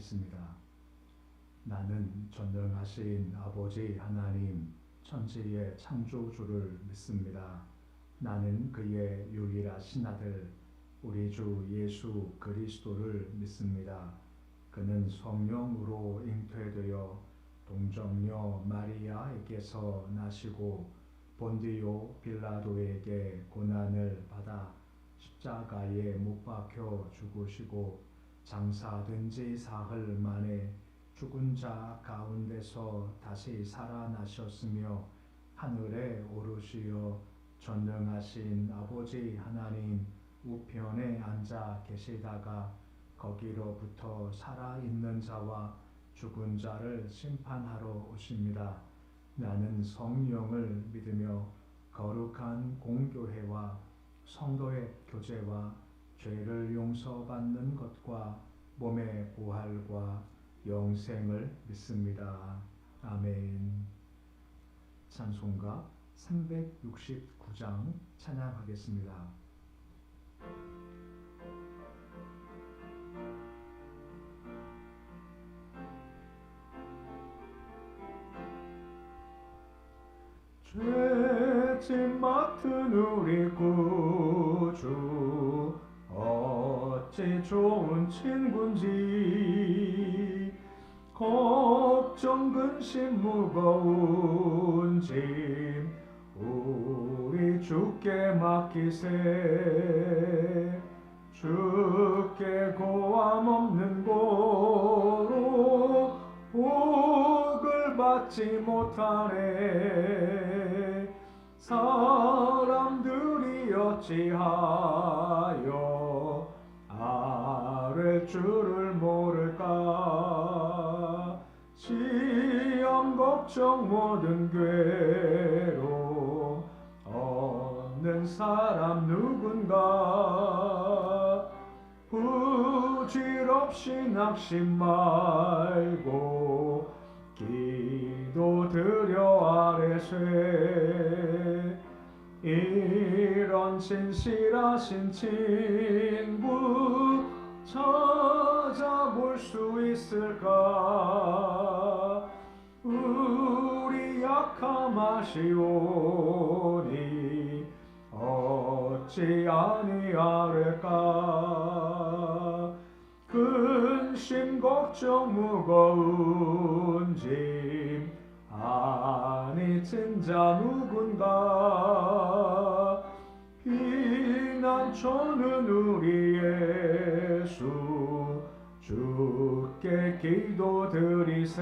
찬양하겠습니다. 나는 전능하신 아버지 하나님 천지의 창조주를 믿습니다. 나는 그의 유일하신 아들 우리 주 예수 그리스도를 믿습니다. 그는 성령으로 잉태되어 동정녀 마리아에게서 나시고 본디오 빌라도에게 고난을 받아 십자가에 못 박혀 죽으시고 장사된 지 사흘 만에 죽은 자 가운데서 다시 살아나셨으며 하늘에 오르시어 전능하신 아버지 하나님 우편에 앉아 계시다가 거기로부터 살아있는 자와 죽은 자를 심판하러 오십니다. 나는 성령을 믿으며 거룩한 공교회와 성도의 교제와 죄를 용서받는 것과 몸의 부활과 영생을 믿습니다. 아멘. 찬송가 369장 찬양하겠습니다. 죄짐 맡은 우리 구주 어찌 좋은 친군지 걱정 근심 무거운 짐 우리 주께 맡기세. 주께 고함 없는 고로 복을 받지 못하네. 사람들이 어찌하여 아랠 줄을 모를까. 시험 걱정 모든 괴로 없는 사람 누군가. 부질없이 낙심 말고 기도 드려 아뢰세. 이런 진실하신 친구 찾아볼 수 있을까. 우리 약함 아시오니 어찌 아니하릴까. 근심 걱정 무거운 짐 아니 진자 누군가. 피난처는 우리 예수 주께 기도드리세.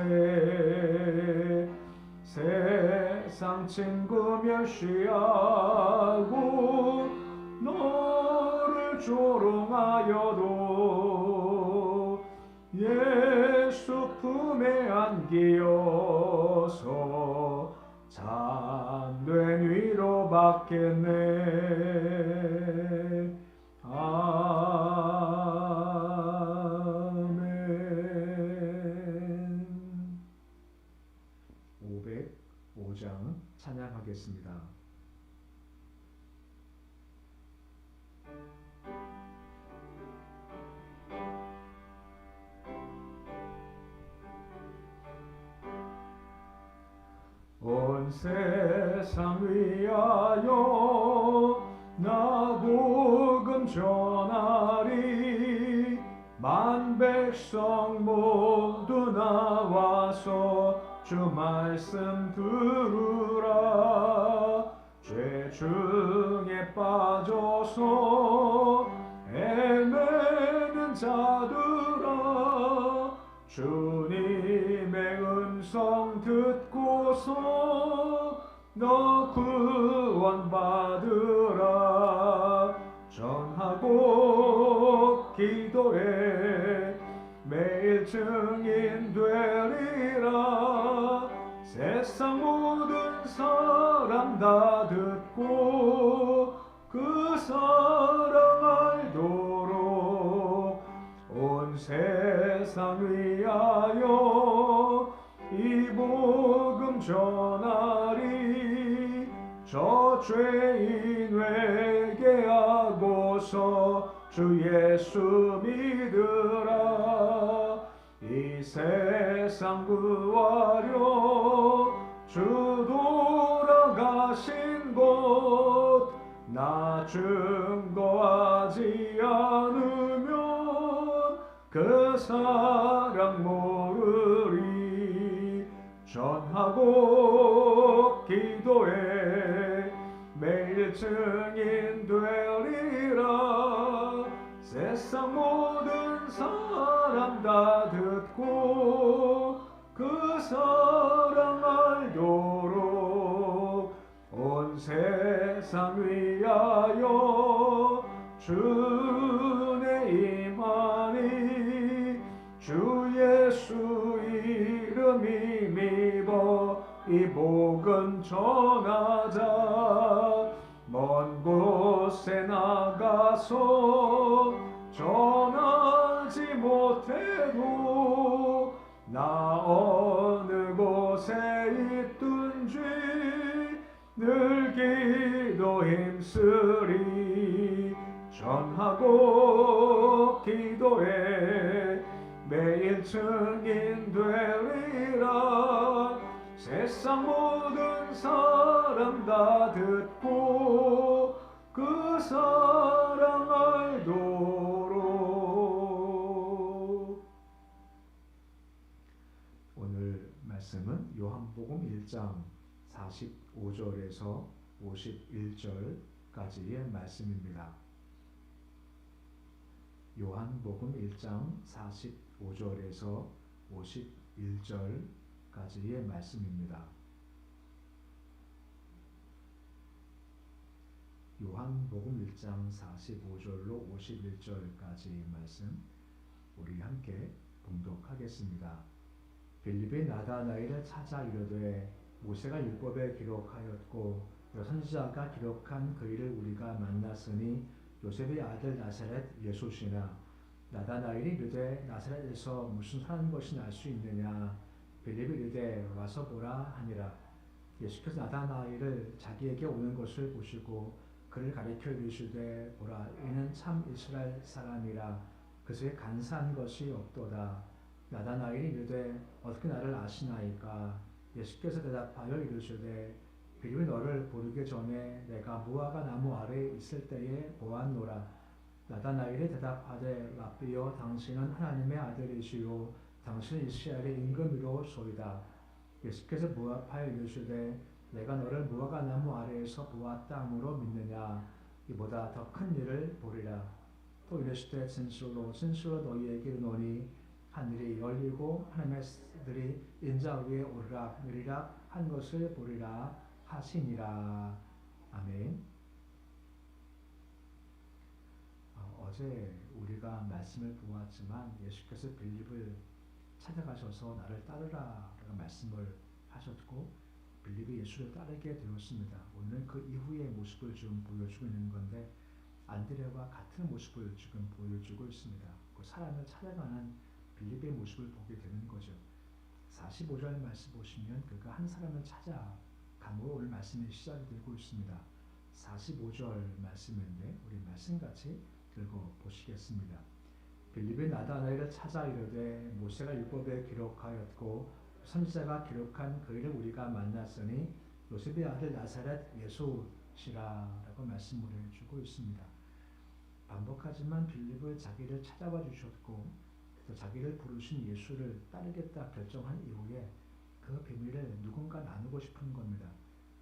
세상 친구 멸시하고 너를 조롱하여도 예수 품에 안기어서 참된 위로 받겠네. 아멘. 505장 찬양하겠습니다. 온 세상 위하여 나 복음 전하리. 만 백성 모두 나와서 주 말씀 들으라. 죄 중에 빠져서 헤매는 자들아 주님의 음성 듣고서 너 구원받으라. 전하고 기도해 매일 증인 되리라. 세상 모든 사람 다 듣고 그 사랑 알도록 온 세상 위하여 이 복음 전하리. 저 죄인 회개하고서 주 예수 믿으라. 이 이 세상 구하려 주 돌아가신 곳 나 증거하지 않으면 그 사랑 모르리. 전하고 기도해 매일 증인 되리라. 세상 모든 사람 다 듣고 그 사랑 알도록 온 세상 위하여 주내 임하니 주 예수 이름이 믿어 이 복음 전하자. 먼 곳에 나가서 전하지 못해도 나 어느 곳에 있든지 늘 기도 힘쓰리. 전하고 기도해 매일 증인 되리라. 세상 모든 사람 다 듣고 그 사랑 알도록. 오늘 말씀은 요한복음 1장 45절에서 51절까지의 말씀입니다. 요한복음 1장 45절에서 51절까지의 말씀입니다. 요한복음 1장 45절로 51절까지의 말씀 우리 함께 봉독하겠습니다. 빌립이 나다나엘을 찾아 이르되 모세가 율법에 기록하였고 선지자가 기록한 그 일을 우리가 만났으니 요셉의 아들 나사렛 예수시나. 나다나엘이 이르되 나사렛에서 무슨 선한 것이 날 수 있느냐. 빌립이 이르되 와서 보라 하니라. 예수께서 나다나엘을 자기에게 오는 것을 보시고 그를 가리켜 이르시되 보라 이는 참 이스라엘 사람이라 그에게 간사한 것이 없도다. 나다나엘이 이르되 어떻게 나를 아시나이까. 예수께서 대답하여 이르시되 빌립이 너를 부르기 전에 내가 무화과 나무 아래에 있을 때에 보았노라. 나다나엘이 대답하되 라삐여 당신은 하나님의 아들이시요 당신은 이스라엘의 임금이로소이다. 예수께서 무합하여 이르시되 내가 너를 무화과 나무 아래에서 보았다 함으로 믿느냐. 이보다 더 큰 일을 보리라. 또 이르시되 진실로 너희에게 이르노니 하늘이 열리고 하나님의 들이 인자 위에 오르락 내리락 한 것을 보리라 하시니라. 아멘. 어제 우리가 말씀을 보았지만 예수께서 빌립을 찾아가셔서 나를 따르라 라고 말씀을 하셨고 빌립이 예수를 따르게 되었습니다. 오늘은 그 이후의 모습을 좀 보여주고 있는 건데 안드레와 같은 모습을 지금 보여주고 있습니다. 그 사람을 찾아가는 빌립의 모습을 보게 되는 거죠. 45절 말씀 보시면 그가 한 사람을 찾아 감으로 오늘 말씀이 시작이 되고 있습니다. 45절 말씀인데 우리 말씀같이 읽어 보시겠습니다. 빌립이 나다나엘을 찾아 이르되 모세가 율법에 기록하였고 선지자가 기록한 그 일을 우리가 만났으니 요셉의 아들 나사렛 예수시라라고 말씀을 해주고 있습니다. 반복하지만 빌립은 자기를 찾아와 주셨고 또 자기를 부르신 예수를 따르겠다 결정한 이후에 그 비밀을 누군가 나누고 싶은 겁니다.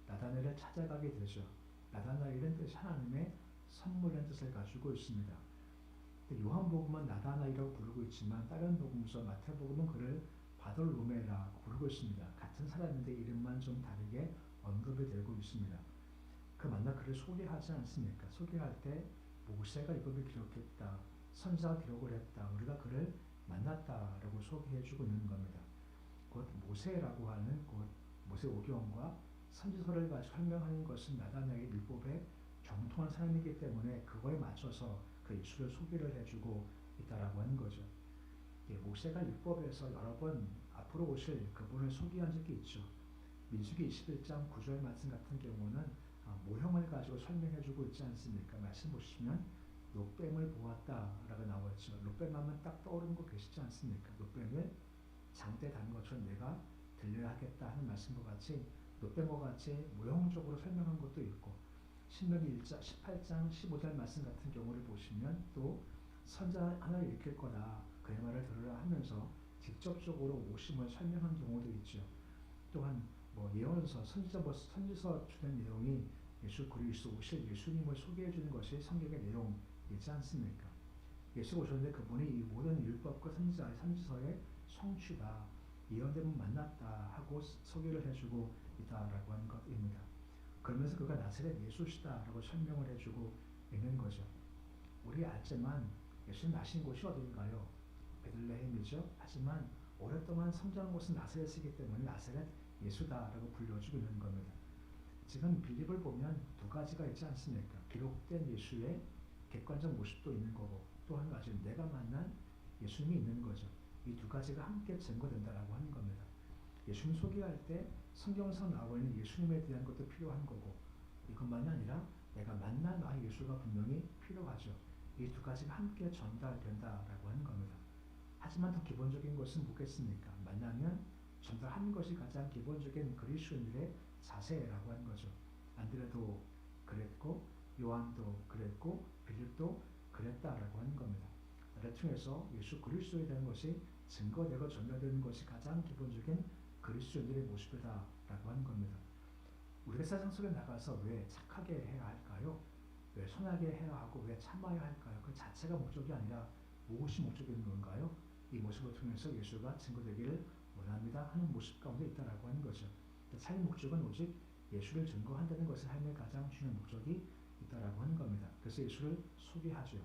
나다나엘을 찾아가게 되죠. 나다나엘은 뜻이 하나님의 선물이라는 뜻을 가지고 있습니다. 요한복음은 나다나엘이라고 부르고 있지만 다른 복음서 마태복음은 그를 바돌로메라고 부르고 있습니다. 같은 사람인데 이름만 좀 다르게 언급이 되고 있습니다. 그 만나 그를 소개하지 않습니까? 소개할 때 모세가 율법을 기록했다. 선지자가 기록을 했다. 우리가 그를 만났다라고 소개해주고 있는 겁니다. 곧 모세라고 하는 곧 모세오경과 선지서를 가지고 설명하는 것은 나다나엘의 율법에 정통한 사람이기 때문에 그거에 맞춰서 그 예수를 소개를 해주고 있다라고 하는 거죠. 모세가 율법에서 여러 번 앞으로 오실 그분을 소개한 적이 있죠. 민수기 21장 9절 말씀 같은 경우는 모형을 가지고 설명해주고 있지 않습니까? 말씀 보시면 롯뱀을 보았다라고 나왔죠. 롯뱀 하면 딱 떠오르는 거 계시지 않습니까? 롯뱀을 장대에 닿는 것처럼 내가 들려야 하겠다 하는 말씀과 같이 노뱀과 같이 모형적으로 설명한 것도 있고 신명기 1장 18장 15절 말씀 같은 경우를 보시면 또 선자 하나를 일으킬 거다 그의 말을 들으라 하면서 직접적으로 오심을 설명한 경우도 있죠. 또한 뭐 예언서 선지서 주된 내용이 예수 그리스도 오실 예수님을 소개해 주는 것이 성경의 내용이지 않습니까? 예수가 오셨는데 그분이 이 모든 율법과 선지서의 성취다 예언대로 만났다 하고 소개를 해주고 있다라고 하는 것입니다. 그러면서 그가 나사렛 예수시다라고 설명을 해주고 있는 거죠. 우리 알지만 예수님 나신 곳이 어디인가요? 베들레헴이죠. 하지만 오랫동안 성장한 곳은 나사렛이기 때문에 나사렛 예수다라고 불려주고 있는 겁니다. 지금 빌립을 보면 두 가지가 있지 않습니까? 기록된 예수의 객관적 모습도 있는 거고 또 한 가지는 내가 만난 예수님이 있는 거죠. 이 두 가지가 함께 증거된다라고 하는 겁니다. 예수님 소개할 때 성경에서 나와 있는 예수님에 대한 것도 필요한 거고 이것만이 아니라 내가 만난 나의 예수가 분명히 필요하죠. 이 두 가지가 함께 전달된다라고 하는 겁니다. 하지만 더 기본적인 것은 뭐겠습니까? 만나면 전달하는 것이 가장 기본적인 그리스도인들의 자세라고 하는 거죠. 안드레도 그랬고 요한도 그랬고 빌립도 그랬다라고 하는 겁니다. 나를 통해서 예수 그리스도에 대한 것이 증거되고 전달되는 것이 가장 기본적인 그리스도인들의 모습이다라고 하는 겁니다. 우리가 세상 속에 나가서 왜 착하게 해야 할까요? 왜 선하게 해야 하고 왜 참아야 할까요? 그 자체가 목적이 아니라 무엇이 목적인 건가요? 이 모습을 통해서 예수가 증거되기를 원합니다 하는 모습 가운데 있다라고 하는 거죠. 삶의 목적은 오직 예수를 증거한다는 것이 삶의 가장 중요한 목적이 있다라고 하는 겁니다. 그래서 예수를 소개하죠.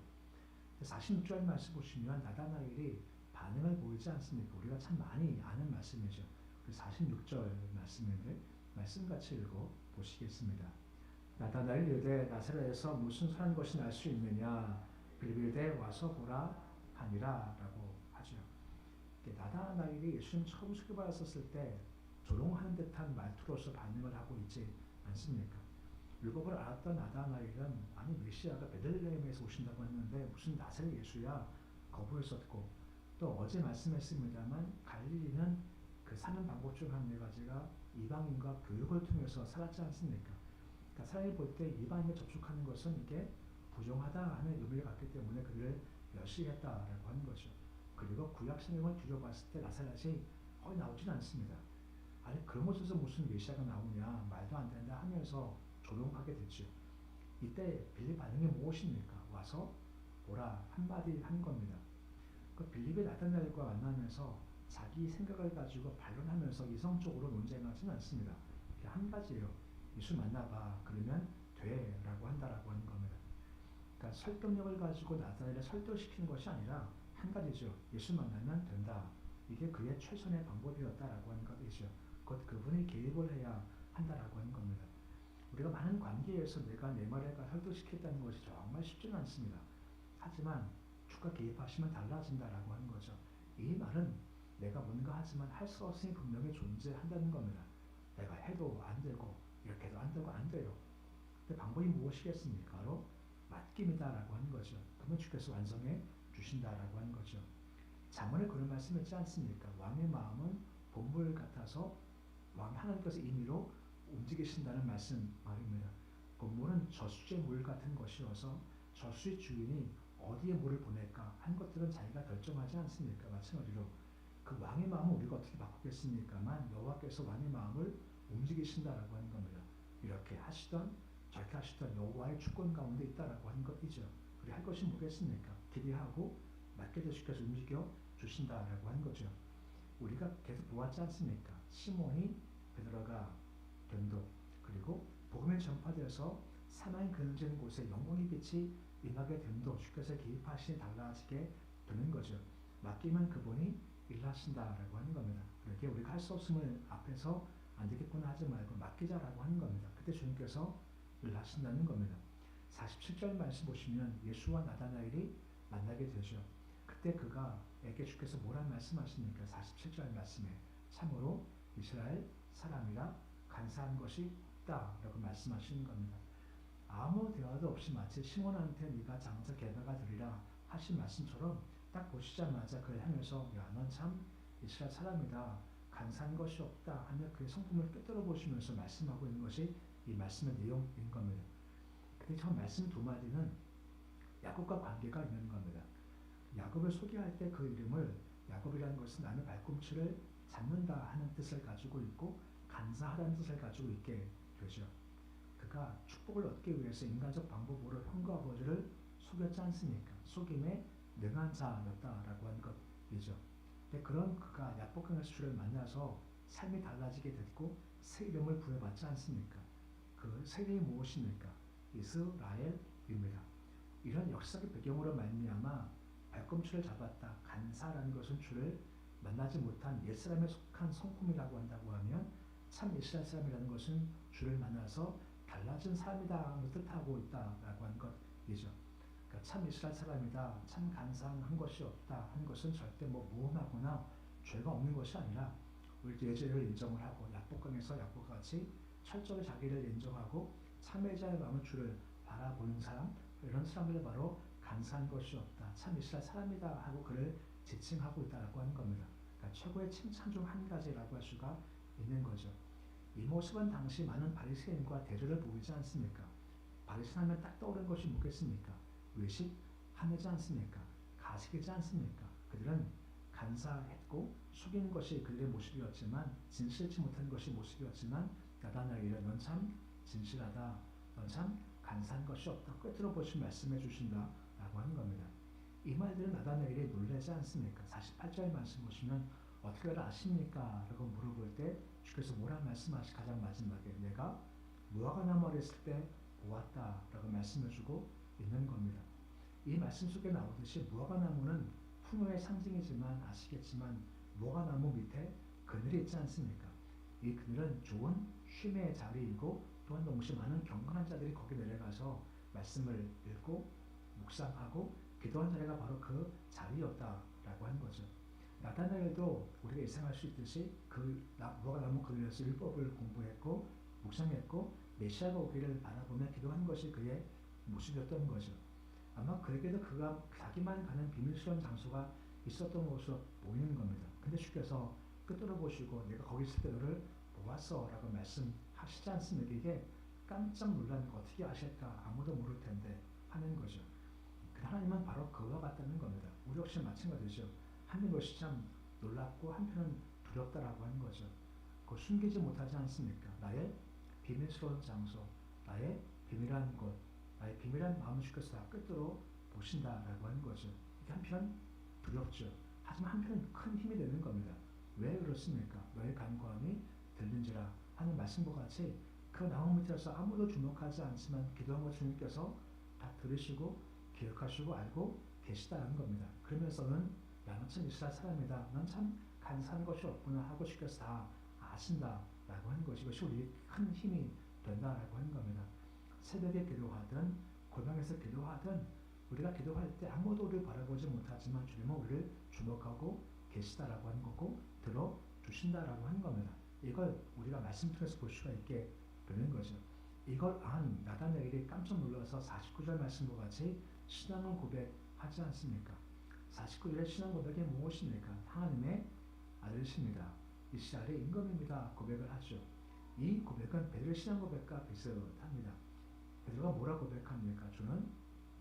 46절 말씀 보시면 나다나엘이 반응을 보이지 않습니까? 우리가 참 많이 아는 말씀이죠. 46절 말씀인데 말씀같이 읽어 보시겠습니다. 나다나엘 이르되 나사렛에서 무슨 선한 것이 날 수 있느냐 빌립 이르되 와서 보라 하니라 라고 하죠. 나다나엘이 예수님 처음 소개받았을 때 조롱하는 듯한 말투로서 반응을 하고 있지 않습니까? 율법을 알았던 나다나엘은 아니 메시아가 베들레헴에서 오신다고 했는데 무슨 나사렛 예수야 거부했었고 또 어제 말씀했습니다만 갈릴리는 그 사는 방법 중 한 네 가지가 이방인과 교육을 통해서 살았지 않습니까? 그러니까 사람이 볼 때 이방인과 접촉하는 것은 이게 부정하다 하는 의미를 갖기 때문에 그들을 멸시했다라고 하는 거죠. 그리고 구약 성경을 뒤져봤을 때 나사렛이 거의 나오진 않습니다. 아니 그런 곳에서 무슨 메시아가 나오냐 말도 안 된다 하면서 조롱하게 됐죠. 이때 빌립 반응이 무엇입니까? 와서 보라 한마디 한 겁니다. 그 빌립이 나타나엘과 만나면서 자기 생각을 가지고 반론하면서 이성적으로 논쟁하지는 않습니다. 한 가지예요. 예수 만나봐. 그러면 돼. 라고 한다라고 하는 겁니다. 그러니까 설득력을 가지고 나타나엘을 설득시키는 것이 아니라 한 가지죠. 예수 만나면 된다. 이게 그의 최선의 방법이었다라고 하는 것이죠. 곧 그분이 개입을 해야 한다라고 하는 겁니다. 우리가 많은 관계에서 내가 내 말을 설득시켰다는 것이 정말 쉽지는 않습니다. 하지만 주가 개입하시면 달라진다라고 하는 거죠. 이 말은 내가 뭔가 하지만 할 수 없으니 분명히 존재한다는 겁니다. 내가 해도 안 되고 이렇게 해도 안 되고 안 돼요. 근데 방법이 무엇이겠습니까? 바로 맡김이다라고 하는 거죠. 그러면 주께서 완성해 주신다라고 하는 거죠. 잠언에 그런 말씀 있지 않습니까? 왕의 마음은 본물 같아서 왕 하나님께서 임의로 움직이신다는 말입니다. 본물은 저수지의 물 같은 것이어서 저수지 주인이 어디에 물을 보낼까 한 것들은 자기가 결정하지 않습니까? 마찬가지로 그 왕의 마음을 우리가 어떻게 바꾸겠습니까만 여호와께서 왕의 마음을 움직이신다라고 하는 겁니다. 이렇게 하시던 저렇게 하시던 여호와의 주권 가운데 있다라고 하는 것이죠. 그리고 할 것이 뭐겠습니까? 기대하고 맡겨져 주께서 움직여 주신다라고 하는 거죠. 우리가 계속 보았지 않습니까? 시몬이 베드로가 된도 그리고 복음이 전파되어서 사망이 그늘지는 곳에 영광의 빛이 임하게 된도 주께서 개입하시니 달라지게 되는 거죠. 맡기면 그분이 일하신다라고 하는 겁니다. 그렇게 우리가 할 수 없음을 앞에서 안 되겠구나 하지 말고 맡기자라고 하는 겁니다. 그때 주님께서 일하신다는 겁니다. 47절 말씀 보시면 예수와 나다나엘이 만나게 되죠. 그때 그가에게 주께서 뭐란 말씀하십니까? 47절 말씀에 참으로 이스라엘 사람이라 간사한 것이 없다라고 말씀하시는 겁니다. 아무 대화도 없이 마치 시몬한테 네가 장차 개바가 되리라 하신 말씀처럼 딱 보시자마자 그를 향해서 야, 넌 참 이스라엘 사람이다. 간사한 것이 없다 하며 그의 성품을 꿰뚫어 보시면서 말씀하고 있는 것이 이 말씀의 내용인 겁니다. 근데 저 말씀 두 마디는 야곱과 관계가 있는 겁니다. 야곱을 소개할 때 그 이름을 야곱이라는 것은 남의 발꿈치를 잡는다 하는 뜻을 가지고 있고 간사하다는 뜻을 가지고 있게 되죠. 그가 축복을 얻기 위해서 인간적 방법으로 형과 아버지를 속였지 않습니까? 속임에 능한 자였다라고 하는 것이죠. 근데 그런 그가 야복강에서 주를 만나서 삶이 달라지게 됐고 새 이름을 부여받지 않습니까? 그 새 이름이 무엇입니까? 이스라엘입니다. 이런 역사적 배경으로 말미암아 발꿈치를 잡았다. 간사라는 것은 주를 만나지 못한 옛사람에 속한 성품이라고 한다고 하면 참 이스라엘 사람이라는 것은 주를 만나서 달라진 사람이다 뜻하고 있다라고 하는 것이죠. 그러니까 참 이스라엘 사람이다, 참 간사한 것이 없다 하는 것은 절대 모험하거나 죄가 없는 것이 아니라 우리 의 죄를 인정을 하고 야복강에서 야곱과 같이 철저히 자기를 인정하고 참회자의 마음을 주를 바라보는 사람, 이런 사람들 바로 간사한 것이 없다, 참 이스라엘 사람이다 하고 그를 지칭하고 있다라고 하는 겁니다. 그러니까 최고의 칭찬 중 한 가지라고 할 수가 있는 거죠. 이 모습은 당시 많은 바리새인과 대조를 보이지 않습니까? 바리새인 하면 딱 떠오르는 것이 뭐겠습니까? 외식, 하늘지 않습니까? 가식이지 않습니까? 그들은 간사했고 속이는 것이 그들의 모습이었지만 진실치 못한 것이 모습이었지만 나다나엘이여 넌 참 진실하다, 넌 참 간사한 것이 없다 꿰뚫어 보시 말씀해 주신다 라고 하는 겁니다. 이 말들은 나다나엘이 놀라지 않습니까? 48절 말씀 보시면 어떻게 아십니까? 라고 물어볼 때 주께서 뭐라 말씀하시 가장 마지막에 내가 무화과나무 아래 있을 때 보았다 라고 말씀해 주고 있는 겁니다. 이 말씀 속에 나오듯이 무화과나무는 풍요의 상징이지만 아시겠지만 무화과나무 밑에 그늘이 있지 않습니까? 이 그늘은 좋은 쉼의 자리이고 또한 동시에 많은 경건한 자들이 거기 내려가서 말씀을 읽고 묵상하고 기도한 자리가 바로 그 자리였다라고 하는 거죠. 나다나엘도 우리가 예상할 수 있듯이 그 무화과나무 그늘에서 율법을 공부했고 묵상했고 메시아가 오기를 바라보며 기도한 것이 그의 모습이었던 거죠. 아마 그에게도 그가 자기만 가는 비밀스러운 장소가 있었던 것으로 보이는 겁니다. 근데 주께서 끄뚫어 보시고 내가 거기 있을 때 너를 보았어 라고 말씀하시지 않습니까? 이게 깜짝 놀라는 거 어떻게 아실까? 아무도 모를 텐데 하는 거죠. 하나님은 바로 그와 같다는 겁니다. 우리 역시 마찬가지죠. 하는 것이 참 놀랍고 한편은 두렵다라고 하는 거죠. 그거 숨기지 못하지 않습니까? 나의 비밀스러운 장소, 나의 비밀한 곳, 나의 비밀한 마음을 주께서 다 끝으로 보신다라고 하는 거죠. 이게 한편 두렵죠. 하지만 한편은 큰 힘이 되는 겁니다. 왜 그렇습니까? 너의 간구함이 들린지라 하는 말씀과 같이 그 나무 밑에서 아무도 주목하지 않지만 기도한 것 주님께서 다 들으시고 기억하시고 알고 계시다는 겁니다. 그러면서는 야, 넌 참 이스라엘 사람이다. 넌 참 간사한 것이 없구나 하고 주께서 다 아신다라고 하는 것이 이것이 우리 큰 힘이 된다라고 하는 겁니다. 새벽에 기도하든 골방에서 기도하든 우리가 기도할 때 아무도 우리를 바라보지 못하지만 주님은 우리를 주목하고 계시다라고 하는 거고 들어주신다라고 하는 겁니다. 이걸 우리가 말씀 통해서 볼 수가 있게 되는 거죠. 이걸 안 나다나엘이 깜짝 놀라서 49절 말씀과 같이 신앙을 고백하지 않습니까? 49절의 신앙 고백이 무엇입니까? 하나님의 아들이십니다. 이스라엘의 임금입니다. 고백을 하죠. 이 고백은 베드로의 신앙 고백과 비슷합니다. 베드로가 뭐라 고백합니까? 주는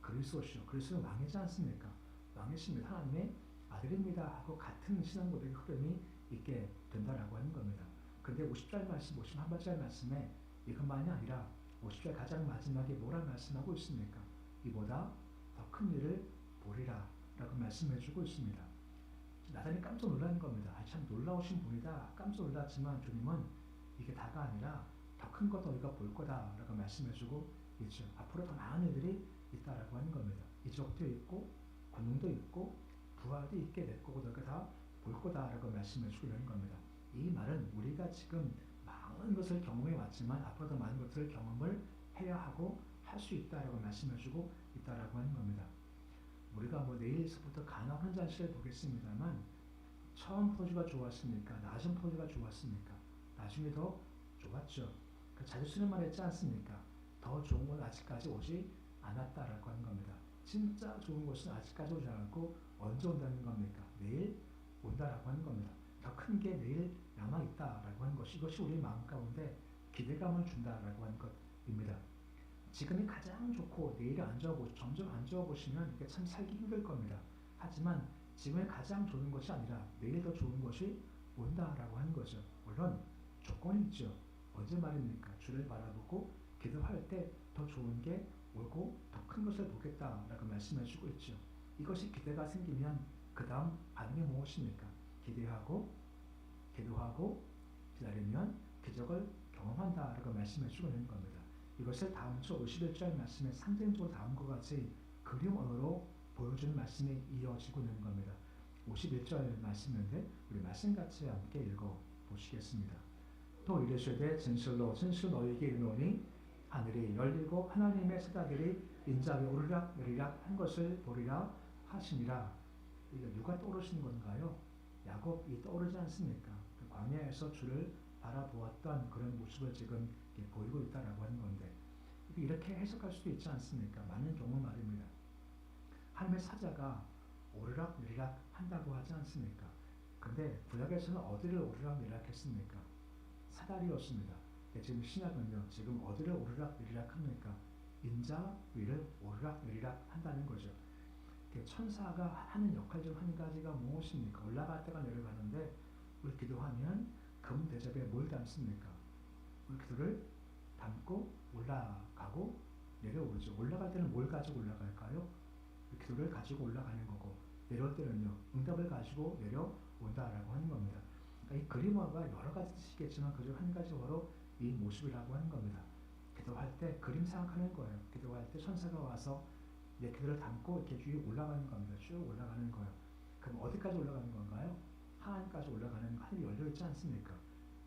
그리스도시요. 그리스도는 왕이지 않습니까? 왕이십니다. 하나님의 아들입니다. 하고 같은 신앙 고백의 흐름이 있게 된다라고 하는 겁니다. 그런데 50절 말씀, 51절 말씀에 이것만이 아니라 50절 가장 마지막에 뭐라 말씀하고 있습니까? 이보다 더 큰 일을 보리라 라고 말씀해주고 있습니다. 나단이 깜짝 놀라는 겁니다. 참 놀라우신 분이다. 깜짝 놀랐지만 주님은 이게 다가 아니라 더 큰 것 너희가 볼 거다 라고 말씀해주고 있죠. 앞으로 더 많은 일들이 있다라고 하는 겁니다. 이적도 있고 권능도 있고 부활도 있게 될 거고 너희가 다 볼 거다라고 말씀해주고 있는 겁니다. 이 말은 우리가 지금 많은 것을 경험해 왔지만 앞으로 더 많은 것들을 경험을 해야 하고 할 수 있다라고 말씀해주고 있다라고 하는 겁니다. 우리가 내일서부터 가나 환자실을 보겠습니다만 처음 포즈가 좋았습니까? 낮은 포즈가 좋았습니까? 나중에 더 좋았죠. 자주 쓰는 말 했지 않습니까? 더 좋은 건 아직까지 오지 않았다라고 하는 겁니다. 진짜 좋은 것은 아직까지 오지 않았고 언제 온다는 겁니까? 내일 온다라고 하는 겁니다. 더 큰 게 내일 남아있다라고 하는 것이 이것이 우리의 마음 가운데 기대감을 준다라고 하는 것입니다. 지금이 가장 좋고 내일이 안 좋아보시 점점 안 좋아보시면 이게 참 살기 힘들 겁니다. 하지만 지금이 가장 좋은 것이 아니라 내일 더 좋은 것이 온다라고 하는 거죠. 물론 조건이 있죠. 언제 말입니까? 주를 바라보고 기도할 때 더 좋은 게 오고 더 큰 것을 보겠다라고 말씀해 주고 있죠. 이것이 기대가 생기면 그 다음 반응이 무엇입니까? 기대하고 기도하고 기다리면 기적을 경험한다라고 말씀해 주고 있는 겁니다. 이것을 다음 주 51절 말씀에 상징적으로 다음과 같이 그림 언어로 보여주는 말씀이 이어지고 있는 겁니다. 51절 말씀인데 우리 말씀같이 함께 읽어 보시겠습니다. 또 이르시되 진실로 진실 너희에게 이르노니 하늘이 열리고 하나님의 사자들이 인자 위에 오르락 내리락 한 것을 보리라 하시니라. 이거 누가 떠오르시는 건가요? 야곱이 떠오르지 않습니까? 그 광야에서 주를 바라보았던 그런 모습을 지금 보이고 있다라고 하는 건데 이렇게 해석할 수도 있지 않습니까? 많은 경우 말입니다. 하나님의 사자가 오르락 내리락 한다고 하지 않습니까? 근데 구약에서는 어디를 오르락 내리락 했습니까? 사다리였습니다. 지금 신약은요, 지금 어디를 오르락 내리락 합니까? 인자 위를 오르락 내리락 한다는 거죠. 천사가 하는 역할 중 한 가지가 무엇입니까? 올라갈 때가 내려가는데 우리 기도하면 금 대접에 뭘 담습니까? 우리 기도를 담고 올라가고 내려오죠. 올라갈 때는 뭘 가지고 올라갈까요? 기도를 가지고 올라가는 거고 내려올 때는요. 응답을 가지고 내려온다라고 하는 겁니다. 그러니까 이 그림화가 여러 가지 뜻이겠지만 그중 한 가지 바로 이 모습이라고 하는 겁니다. 기도할 때 그림 생각하는 거예요. 기도할 때 천사가 와서 내 기도를 담고 이렇게 위에 올라가는 겁니다. 쭉 올라가는 거예요. 그럼 어디까지 올라가는 건가요? 하나님까지 올라가는 하늘이 열려 있지 않습니까?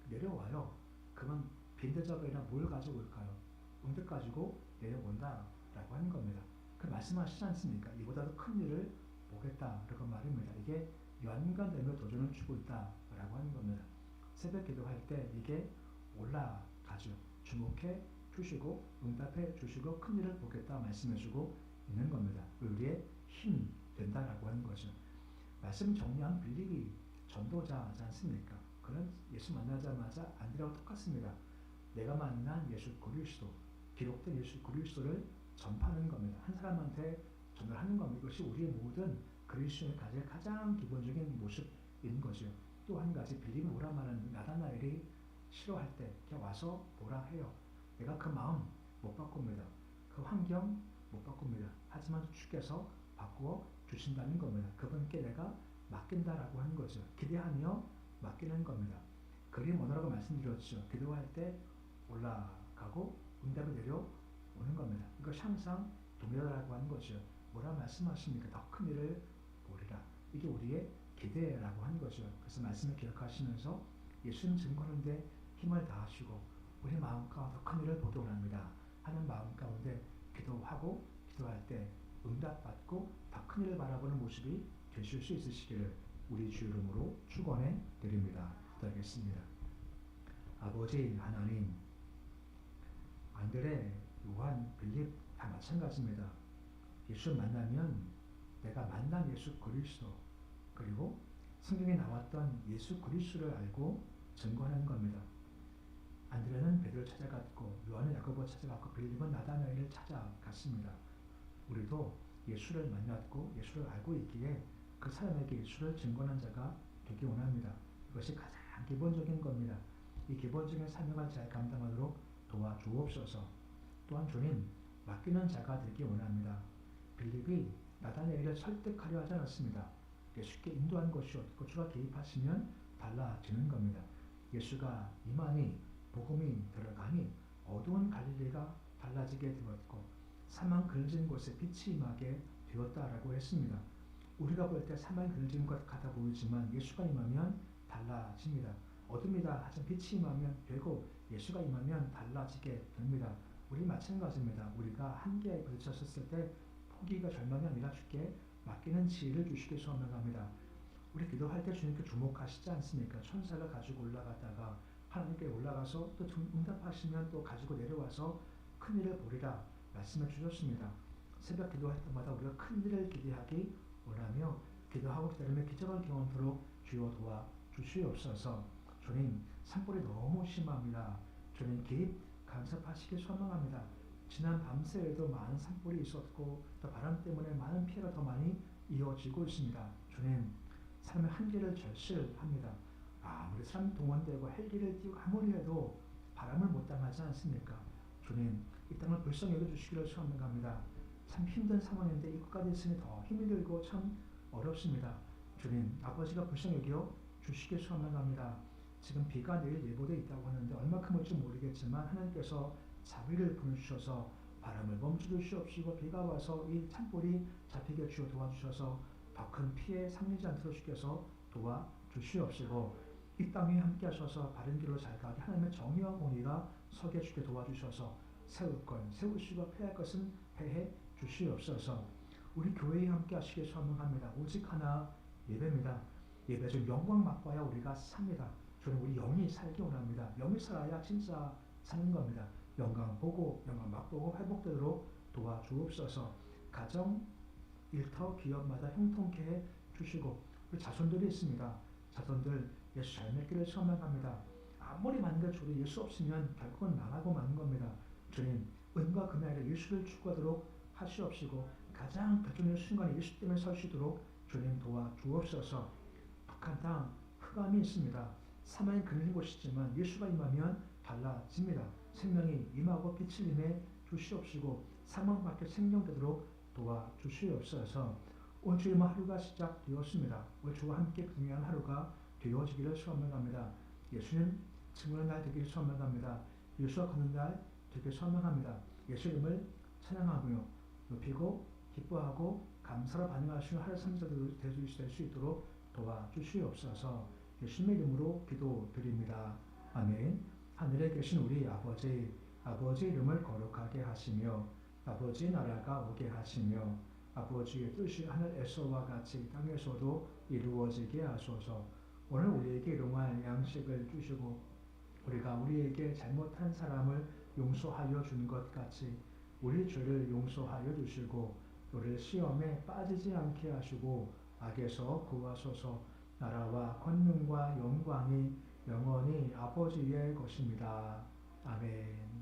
내려와요. 그러면 빈대접이나 뭘 가지고 올까요? 응답 가지고 내려온다라고 하는 겁니다. 그 말씀하시지 않습니까? 이보다 더 큰 일을 보겠다라고 말입니다. 이게 연관되며 도전을 주고 있다라고 하는 겁니다. 새벽 기도할 때 이게 올라가죠. 주목해 주시고 응답해 주시고 큰 일을 보겠다 말씀해 주고 있는 겁니다. 우리의 힘 된다라고 하는 거죠. 말씀 정리한 빌립이 전도자지 않습니까? 그는 예수 만나자마자 안드레와 똑같습니다. 내가 만난 예수 그리스도, 기록된 예수 그리스도를 전파하는 겁니다. 한 사람한테 전달하는 겁니다. 이것이 우리의 모든 그리스도인의 가질 가장 기본적인 모습인 거죠. 또 한 가지 빌립이 뭐라 말하는 나다나엘이 싫어할 때 그냥 와서 뭐라 해요. 내가 그 마음 못 바꿉니다. 그 환경 못 바꿉니다. 하지만 주께서 바꾸어 주신다는 겁니다. 그분께 내가 맡긴다라고 하는 거죠. 기대하며 맡기는 겁니다. 그림 언어라고 말씀드렸죠. 기도할 때 올라가고 응답이 내려오는 겁니다. 이것이 항상 동일하다고 하는 거죠. 뭐라 말씀하십니까? 더 큰 일을 보리라. 이게 우리의 기대라고 하는 거죠. 그래서 말씀을 기억하시면서 예수님 증거하는데 힘을 다하시고 우리 마음과 더 큰 일을 보기 원합니다 하는 마음 가운데 기도하고 기도할 때 응답받고 더 큰 일을 바라보는 모습이 되실 수 있으시기를 우리 주 이름으로 축원해 드립니다. 기도하겠습니다. 아버지 하나님, 안드레, 요한, 빌립 다 마찬가지입니다. 예수 만나면 내가 만난 예수 그리스도 그리고 성경에 나왔던 예수 그리스도를 알고 증거하는 겁니다. 안드레는 베드로를 찾아갔고 요한은 야고보를 찾아갔고 빌립은 나다나엘을 찾아갔습니다. 우리도 예수를 만났고 예수를 알고 있기에 그 사람에게 예수를 증거하는 자가 되기 원합니다. 이것이 가장 기본적인 겁니다. 이 기본적인 사명을 잘 감당하도록 도와주옵소서. 또한 주님, 맡기는 자가 되기 원합니다. 빌립이 나다나엘을 설득하려 하지 않았습니다. 예수께 인도한 것이었고 주가 개입하시면 달라지는 겁니다. 예수가 임하니 복음이 들어가니 어두운 갈릴리가 달라지게 되었고 사망 그늘진 곳에 빛이 임하게 되었다라고 했습니다. 우리가 볼 때 사망이 그늘진 것 같아 보이지만 예수가 임하면 달라집니다. 어둠이다 하지만 빛이 임하면 되고 예수가 임하면 달라지게 됩니다. 우리 마찬가지입니다. 우리가 한계에 부딪혔을 때 포기가 절망이 아니라 주께 맡기는 지혜를 주시길 소원합니다. 우리 기도할 때 주님께 주목하시지 않습니까? 천사를 가지고 올라갔다가 하나님께 올라가서 또 응답하시면 또 가지고 내려와서 큰 일을 보리라 말씀해 주셨습니다. 새벽 기도할 때마다 우리가 큰 일을 기대하기 원하며 기도하고 기다리며 기적을 경험토록 주여 도와 주시옵소서. 주님, 산불이 너무 심합니다. 주님, 개입 간섭하시길 소망합니다. 지난 밤새에도 많은 산불이 있었고 또 바람 때문에 많은 피해가 더 많이 이어지고 있습니다. 주님, 삶의 한계를 절실합니다. 아무리 사람 동원되고 헬기를 띄우고 아무리 해도 바람을 못 당하지 않습니까? 주님, 이 땅을 불쌍히 여겨주시기를 소원합니다. 참 힘든 상황인데 이것까지 있으니 더 힘이 들고 참 어렵습니다. 주님, 아버지가 불쌍히 여겨 주시길 소원합니다. 지금 비가 내일 예보되어 있다고 하는데 얼마큼 올지 모르겠지만 하나님께서 자비를 보내주셔서 바람을 멈춰주시옵시고 비가 와서 이 산불이 잡히게 주여 도와주셔서 더 큰 피해 상리지 않도록 주께서 도와주시옵시고 이 땅에 함께 하셔서 바른 길로 잘 가게 하나님의 정의와 공의가 서게 주게 도와주셔서 세울 건 세우시고 패할 것은 패해 주시옵소서. 우리 교회에 함께 하시길 소망합니다. 오직 하나 예배입니다. 예배 중 영광 맛봐야 우리가 삽니다. 주님, 우리 영이 살기 원합니다. 영이 살아야 진짜 사는 겁니다. 영광 보고 영광 맛보고 회복되도록 도와주옵소서. 가정, 일터, 기업마다 형통케 해 주시고 우리 자손들이 있습니다. 자손들 예수 잘 믿기를 소망합니다. 아무리 많은 것 줘도 예수 없으면 결국은 망하고 마는 겁니다. 주님, 은과 금이 아니라 예수를 추구하도록 하시옵시고 가장 결정적인 순간에 예수 때문에 설 수 있도록 주님 도와주옵소서. 북한 땅 흑암이 있습니다. 사망이 그늘린 곳이지만 예수가 임하면 달라집니다. 생명이 임하고 빛을 임해 주시옵시고 사망 밖에 생명되도록 도와주시옵소서. 오늘 주님 하루가 시작되었습니다. 오늘 주와 함께 분명한 하루가 되어지기를 소망합니다. 예수님 증언의 날 되기를 소망합니다. 예수와 걷는 날 되기를 소망합니다. 예수 이름을 찬양하며 높이고 기뻐하고 감사로 반응하시는 하루 삼자들 될 수 있도록 도와주시옵소서. 예수님의 이름으로 기도드립니다. 아멘. 하늘에 계신 우리 아버지, 아버지 이름을 거룩하게 하시며 아버지 나라가 오게 하시며 아버지의 뜻이 하늘에서와 같이 땅에서도 이루어지게 하소서. 오늘 우리에게 일용할 양식을 주시고 우리가 우리에게 잘못한 사람을 용서하여 준 것 같이 우리 죄를 용서하여 주시고 우리를 시험에 빠지지 않게 하시고 악에서 구하소서. 나라와 권능과 영광이 영원히 아버지의 것입니다. 아멘.